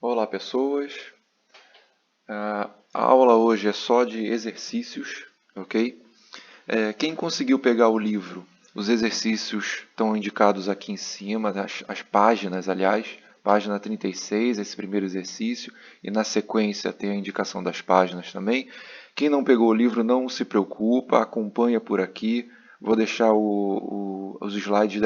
Olá pessoas, a aula hoje é só de exercícios, ok? Quem conseguiu pegar o livro, os exercícios estão indicados aqui em cima, as páginas, aliás, página 36, esse primeiro exercício, e na sequência tem a indicação das páginas também. Quem não pegou o livro não se preocupa, acompanha por aqui, vou deixar os slides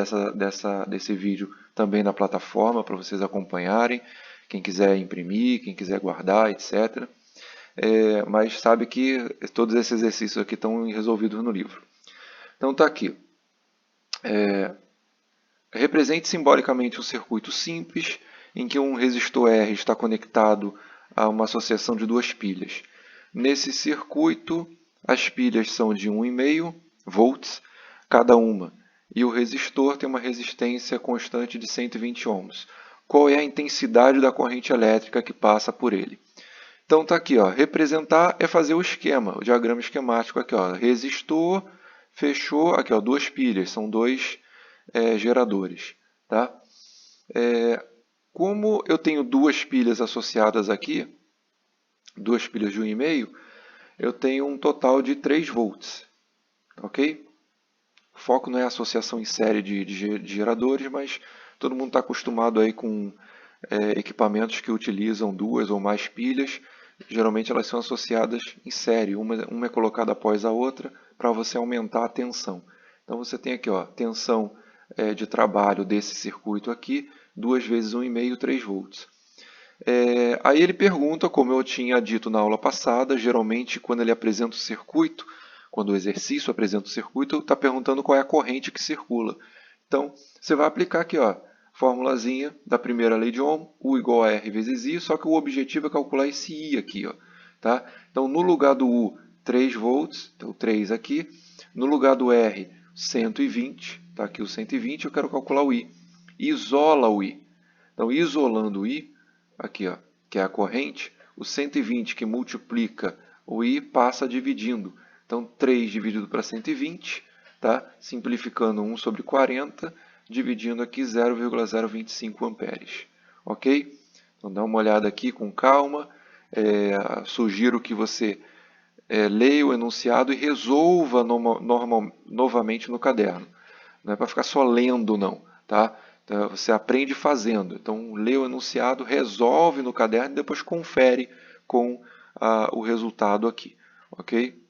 desse vídeo também na plataforma para vocês acompanharem. Quem quiser imprimir, quem quiser guardar, etc. Mas sabe que todos esses exercícios aqui estão resolvidos no livro. Então está aqui. Represente simbolicamente um circuito simples em que um resistor R está conectado a uma associação de duas pilhas. Nesse circuito, as pilhas são de 1,5 volts cada uma e o resistor tem uma resistência constante de 120 ohms. Qual é a intensidade da corrente elétrica que passa por ele? Então está aqui, ó, representar é fazer o esquema, o diagrama esquemático aqui, ó, resistor, fechou, aqui, ó, duas pilhas, são dois geradores, tá? Como eu tenho duas pilhas associadas aqui, duas pilhas de 1,5, eu tenho um total de 3 volts, ok? O foco não é a associação em série de geradores, mas todo mundo está acostumado aí com equipamentos que utilizam duas ou mais pilhas. Geralmente elas são associadas em série, uma é colocada após a outra para você aumentar a tensão. Então você tem aqui, ó, tensão de trabalho desse circuito aqui, 2 vezes 1,5, 3 volts. Aí ele pergunta, como eu tinha dito na aula passada, geralmente quando ele apresenta o circuito, quando o exercício apresenta o circuito, está perguntando qual é a corrente que circula. Então, você vai aplicar aqui, ó, formulazinha da primeira lei de Ohm, U igual a R vezes I, só que o objetivo é calcular esse I aqui, ó, tá? Então, no lugar do U, 3 volts, então 3 aqui, no lugar do R, 120, tá aqui o 120, eu quero calcular o I. Isola o I. Então, isolando o I, aqui, ó, que é a corrente, o 120 que multiplica o I passa dividindo. Então, 3 dividido para 120, tá? Simplificando 1 sobre 40, dividindo aqui 0,025 amperes. Ok? Então, dá uma olhada aqui com calma. Sugiro que você leia o enunciado e resolva novamente no caderno. Não é para ficar só lendo, não. Tá? Então, você aprende fazendo. Então, lê o enunciado, resolve no caderno e depois confere com o resultado aqui. Ok?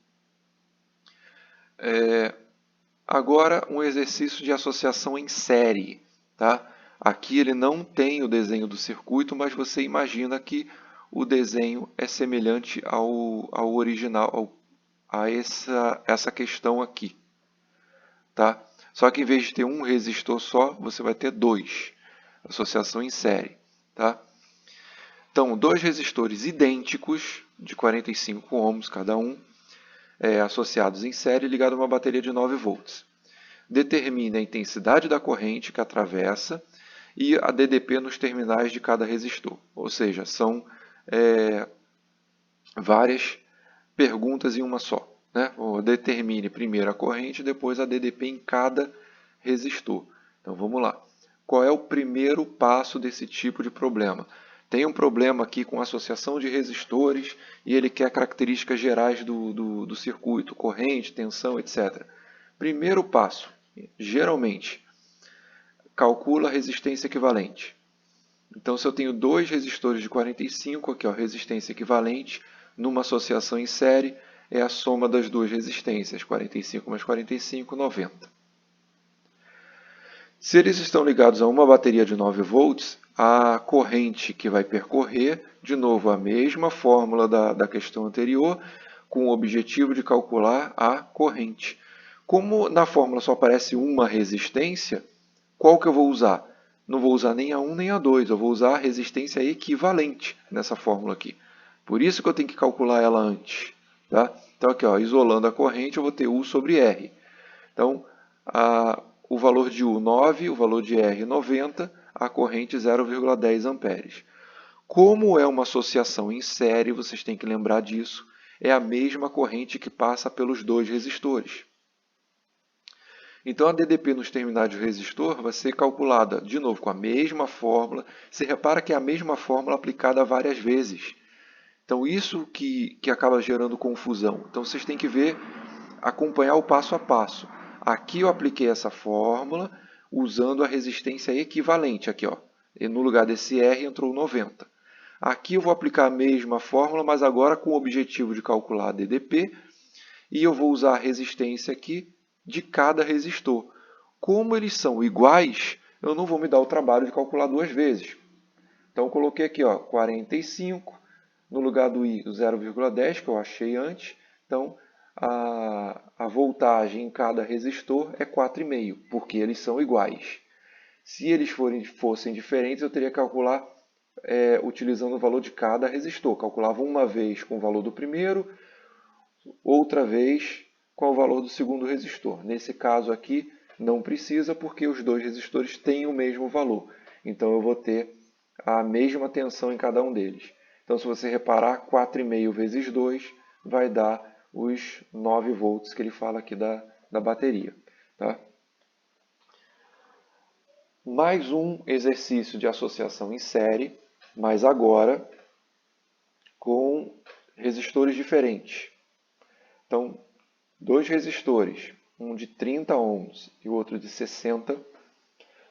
Agora, um exercício de associação em série. Tá? Aqui ele não tem o desenho do circuito, mas você imagina que o desenho é semelhante ao original, a essa questão aqui. Tá? Só que em vez de ter um resistor só, você vai ter dois. Associação em série. Tá? Então, dois resistores idênticos, de 45 ohms cada um, associados em série, ligados a uma bateria de 9 volts. Determine a intensidade da corrente que atravessa e a DDP nos terminais de cada resistor. Ou seja, são várias perguntas em uma só. Né? Determine primeiro a corrente, depois a DDP em cada resistor. Então vamos lá. Qual é o primeiro passo desse tipo de problema? Tem um problema aqui com associação de resistores e ele quer características gerais do circuito, corrente, tensão, etc. Primeiro passo, geralmente, calcula a resistência equivalente. Então, se eu tenho dois resistores de 45, aqui ó, resistência equivalente, numa associação em série, é a soma das duas resistências, 45 mais 45, 90. Se eles estão ligados a uma bateria de 9 volts, a corrente que vai percorrer, de novo, a mesma fórmula da questão anterior, com o objetivo de calcular a corrente. Como na fórmula só aparece uma resistência, qual que eu vou usar? Não vou usar nem a 1 nem a 2, eu vou usar a resistência equivalente nessa fórmula aqui. Por isso que eu tenho que calcular ela antes. Tá? Então, aqui, ó, isolando a corrente, eu vou ter U sobre R. Então, o valor de U 9, o valor de R 90, a corrente 0,10 amperes. Como é uma associação em série, vocês têm que lembrar disso, é a mesma corrente que passa pelos dois resistores. Então, a DDP nos terminais de resistor vai ser calculada, de novo, com a mesma fórmula. Você repara que é a mesma fórmula aplicada várias vezes. Então, isso que acaba gerando confusão. Então, vocês têm que ver, acompanhar o passo a passo. Aqui eu apliquei essa fórmula usando a resistência equivalente. Aqui, ó. E no lugar desse R entrou 90. Aqui eu vou aplicar a mesma fórmula, mas agora com o objetivo de calcular a DDP. E eu vou usar a resistência aqui de cada resistor. Como eles são iguais, eu não vou me dar o trabalho de calcular duas vezes. Então, eu coloquei aqui, ó, 45, no lugar do I, 0,10, que eu achei antes. Então, a voltagem em cada resistor é 4,5, porque eles são iguais. Se eles fossem diferentes, eu teria que calcular utilizando o valor de cada resistor. Calculava uma vez com o valor do primeiro, outra vez com o valor do segundo resistor. Nesse caso aqui, não precisa, porque os dois resistores têm o mesmo valor. Então, eu vou ter a mesma tensão em cada um deles. Então, se você reparar, 4,5 vezes 2 vai dar os 9 volts que ele fala aqui da bateria. Tá? Mais um exercício de associação em série, mas agora com resistores diferentes. Então, dois resistores, um de 30 ohms e o outro de 60,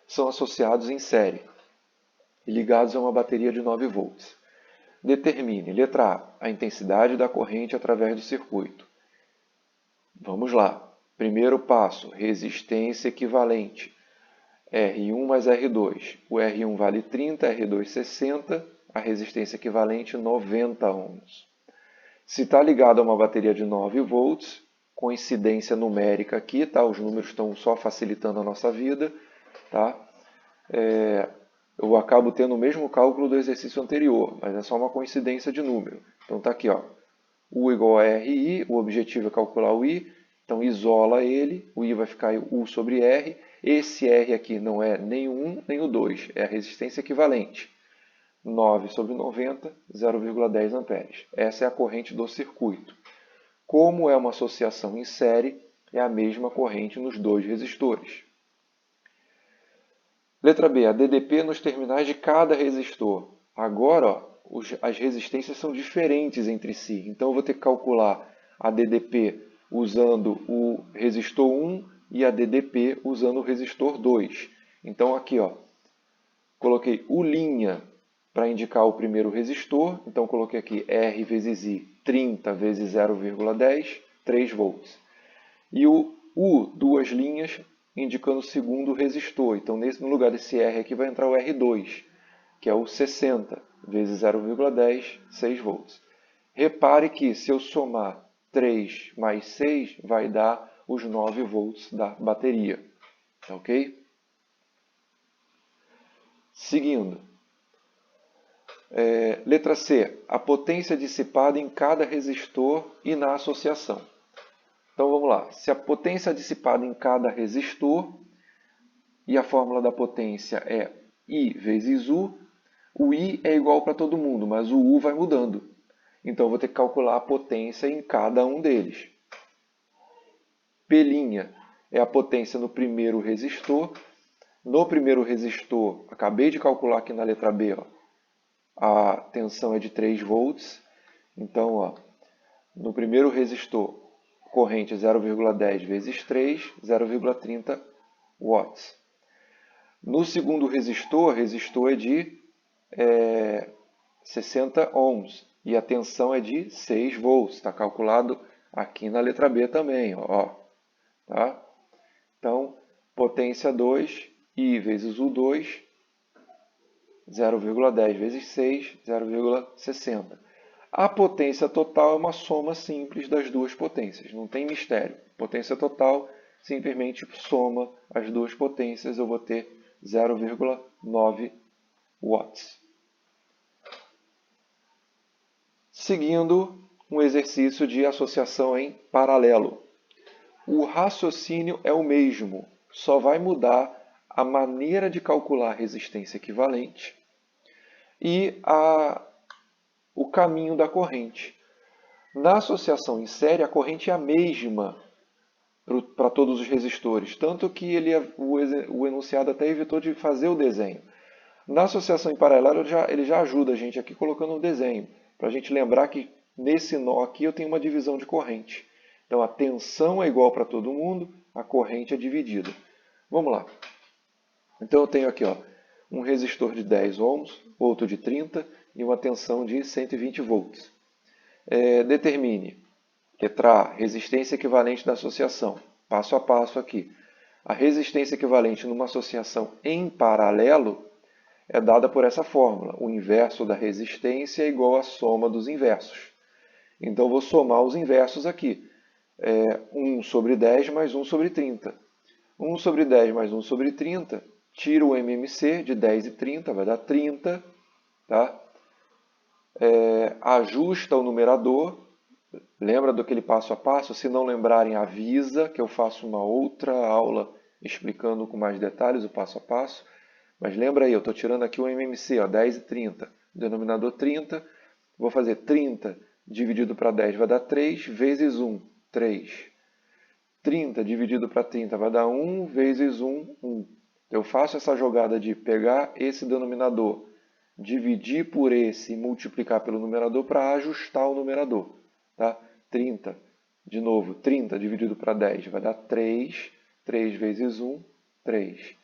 são associados em série e ligados a uma bateria de 9 volts. Determine, letra A intensidade da corrente através do circuito. Vamos lá. Primeiro passo, resistência equivalente. R1 mais R2. O R1 vale 30, R2 60, a resistência equivalente 90 ohms. Se está ligado a uma bateria de 9 volts, coincidência numérica aqui, tá? Os números estão só facilitando a nossa vida, tá? Eu acabo tendo o mesmo cálculo do exercício anterior, mas é só uma coincidência de número. Então está aqui, ó, U igual a RI, o objetivo é calcular o I, então isola ele, o I vai ficar U sobre R. Esse R aqui não é nem o 1 nem o 2, é a resistência equivalente. 9 sobre 90, 0,10 amperes. Essa é a corrente do circuito. Como é uma associação em série, é a mesma corrente nos dois resistores. Letra B, a DDP nos terminais de cada resistor. Agora, ó, as resistências são diferentes entre si. Então, eu vou ter que calcular a DDP usando o resistor 1 e a DDP usando o resistor 2. Então, aqui, ó, coloquei U' para indicar o primeiro resistor. Então, coloquei aqui R vezes I, 30 vezes 0,10, 3 volts. E o U, duas linhas, indicando o segundo resistor. Então, no lugar desse R aqui vai entrar o R2, que é o 60 vezes 0,10, 6 volts. Repare que se eu somar 3 mais 6, vai dar os 9 volts da bateria. Ok? Seguindo. Letra C. A potência dissipada em cada resistor e na associação. Então vamos lá. Se a potência dissipada em cada resistor, e a fórmula da potência é I vezes U, o I é igual para todo mundo, mas o U vai mudando. Então eu vou ter que calcular a potência em cada um deles. P' é a potência no primeiro resistor. No primeiro resistor, acabei de calcular aqui na letra B, ó, a tensão é de 3 volts. Então, ó, no primeiro resistor, corrente 0,10 vezes 3, 0,30 watts. No segundo resistor é de 60 ohms e a tensão é de 6 volts. Está calculado aqui na letra B também. Ó, tá? Então, potência 2, I vezes U2, 0,10 vezes 6, 0,60. A potência total é uma soma simples das duas potências, não tem mistério. Potência total, simplesmente soma as duas potências, eu vou ter 0,9 watts. Seguindo um exercício de associação em paralelo. O raciocínio é o mesmo, só vai mudar a maneira de calcular a resistência equivalente e o caminho da corrente. Na associação em série, a corrente é a mesma, para todos os resistores. Tanto que o enunciado até evitou de fazer o desenho. Na associação em paralelo, ele já ajuda a gente aqui colocando um desenho, para a gente lembrar que nesse nó aqui eu tenho uma divisão de corrente. Então a tensão é igual para todo mundo, a corrente é dividida. Vamos lá. Então eu tenho aqui um resistor de 10 ohms, outro de 30 e uma tensão de 120 volts. Determine, letra A, resistência equivalente da associação. Passo a passo aqui. A resistência equivalente numa associação em paralelo é dada por essa fórmula. O inverso da resistência é igual à soma dos inversos. Então, vou somar os inversos aqui. 1 sobre 10 mais 1 sobre 30. 1 sobre 10 mais 1 sobre 30, tiro o MMC de 10 e 30, vai dar 30. Tá? Ajusta o numerador. Lembra daquele passo a passo? Se não lembrarem, avisa que eu faço uma outra aula explicando com mais detalhes o passo a passo. Mas lembra aí, eu estou tirando aqui o MMC, 10 e 30. Denominador 30. Vou fazer 30 dividido para 10 vai dar 3, vezes 1, 3. 30 dividido para 30 vai dar 1, vezes 1, 1. Eu faço essa jogada de pegar esse denominador, dividir por esse e multiplicar pelo numerador para ajustar o numerador. Tá? 30, de novo, 30 dividido para 10 vai dar 3. 3 vezes 1, 3.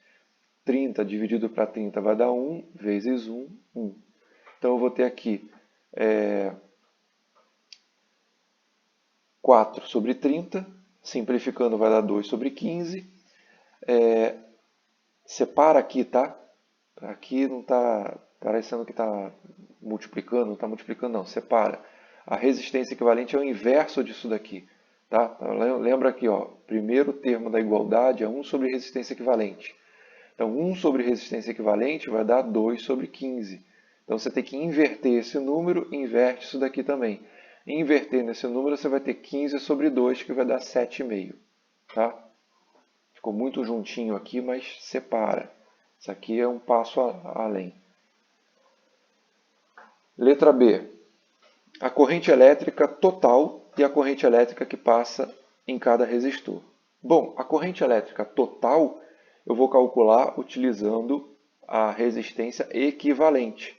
30 dividido para 30 vai dar 1, vezes 1, 1. Então eu vou ter aqui 4 sobre 30, simplificando vai dar 2 sobre 15. Separa aqui, tá? Aqui não está parecendo que está multiplicando, não está multiplicando não, separa. A resistência equivalente é o inverso disso daqui. Tá? Então, lembra aqui, primeiro termo da igualdade é 1 sobre resistência equivalente. Então, 1 sobre resistência equivalente vai dar 2 sobre 15. Então, você tem que inverter esse número, inverte isso daqui também. Inverter nesse número, você vai ter 15 sobre 2, que vai dar 7,5. Tá? Ficou muito juntinho aqui, mas separa. Isso aqui é um passo além. Letra B. A corrente elétrica total e a corrente elétrica que passa em cada resistor. Bom, a corrente elétrica total eu vou calcular utilizando a resistência equivalente.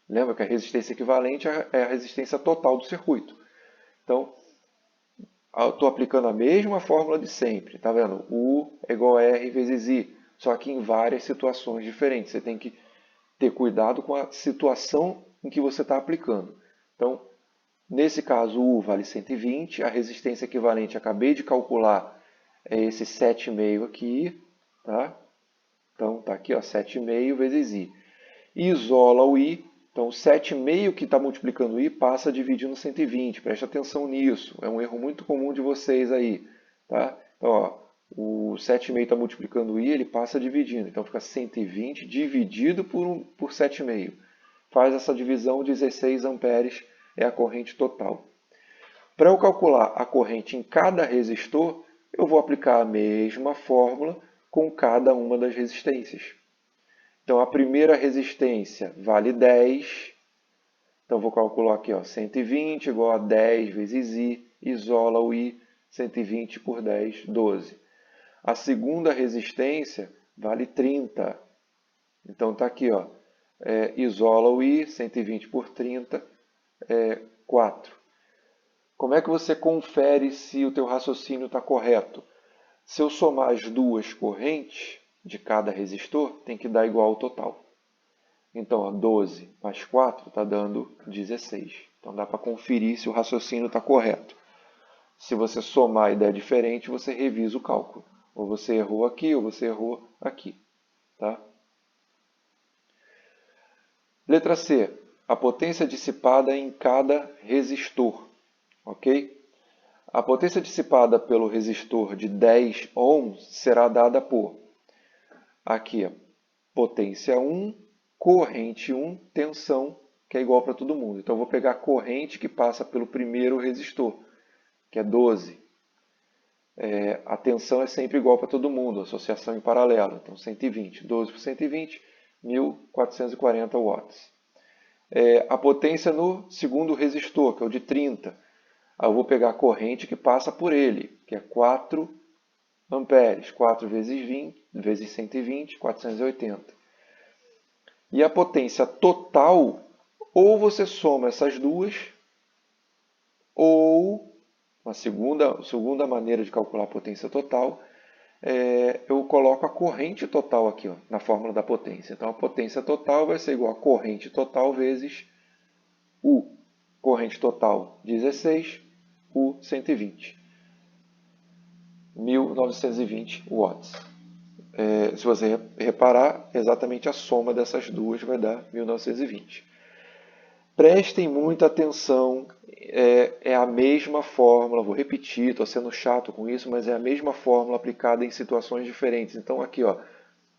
Lembra que a resistência equivalente é a resistência total do circuito. Então, eu estou aplicando a mesma fórmula de sempre. Tá vendo? U é igual a R vezes I. Só que em várias situações diferentes. Você tem que ter cuidado com a situação em que você está aplicando. Então, nesse caso, U vale 120. A resistência equivalente, acabei de calcular, é esse 7,5 aqui. Tá? Então, está aqui, 7,5 vezes I. Isola o I. Então, 7,5 que está multiplicando o I passa dividindo 120. Preste atenção nisso. É um erro muito comum de vocês aí. Tá? Então, o 7,5 está multiplicando o I, ele passa dividindo. Então, fica 120 dividido por 7,5. Faz essa divisão, 16 amperes é a corrente total. Para eu calcular a corrente em cada resistor, eu vou aplicar a mesma fórmula com cada uma das resistências. Então, a primeira resistência vale 10. Então, vou calcular aqui, 120 igual a 10 vezes I, isola o I, 120 por 10, 12. A segunda resistência vale 30. Então, está aqui, isola o I, 120 por 30, 4. Como é que você confere se o teu raciocínio está correto? Se eu somar as duas correntes de cada resistor, tem que dar igual ao total. Então, 12 mais 4 está dando 16. Então, dá para conferir se o raciocínio está correto. Se você somar e der diferente, você revisa o cálculo. Ou você errou aqui, ou você errou aqui. Tá? Letra C. A potência dissipada em cada resistor. Ok? A potência dissipada pelo resistor de 10 ohms será dada por, aqui, potência 1, corrente 1, tensão, que é igual para todo mundo. Então, eu vou pegar a corrente que passa pelo primeiro resistor, que é 12. A tensão é sempre igual para todo mundo, associação em paralelo. Então, 120. 12 por 120, 1.440 watts. A potência no segundo resistor, que é o de 30. Aí eu vou pegar a corrente que passa por ele, que é 4 amperes, 4 vezes 20, vezes 120, 480. E a potência total, ou você soma essas duas, ou, uma segunda maneira de calcular a potência total, eu coloco a corrente total aqui, ó, na fórmula da potência. Então, a potência total vai ser igual a corrente total vezes U. Corrente total, 16, U, 120. 1920 watts. Se você reparar, exatamente a soma dessas duas vai dar 1920. Prestem muita atenção, é a mesma fórmula, vou repetir, estou sendo chato com isso, mas é a mesma fórmula aplicada em situações diferentes. Então aqui, ó,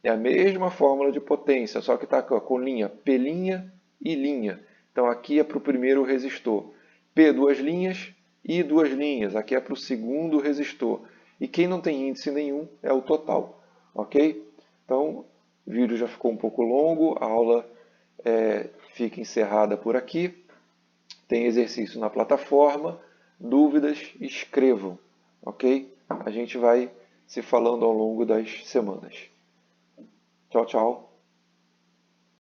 é a mesma fórmula de potência, só que está com linha P' e linha. Então aqui é para o primeiro resistor. P, duas linhas, I, duas linhas. Aqui é para o segundo resistor. E quem não tem índice nenhum é o total. Ok? Então, o vídeo já ficou um pouco longo, a aula fica encerrada por aqui. Tem exercício na plataforma. Dúvidas, escrevam. Ok? A gente vai se falando ao longo das semanas. Tchau, tchau.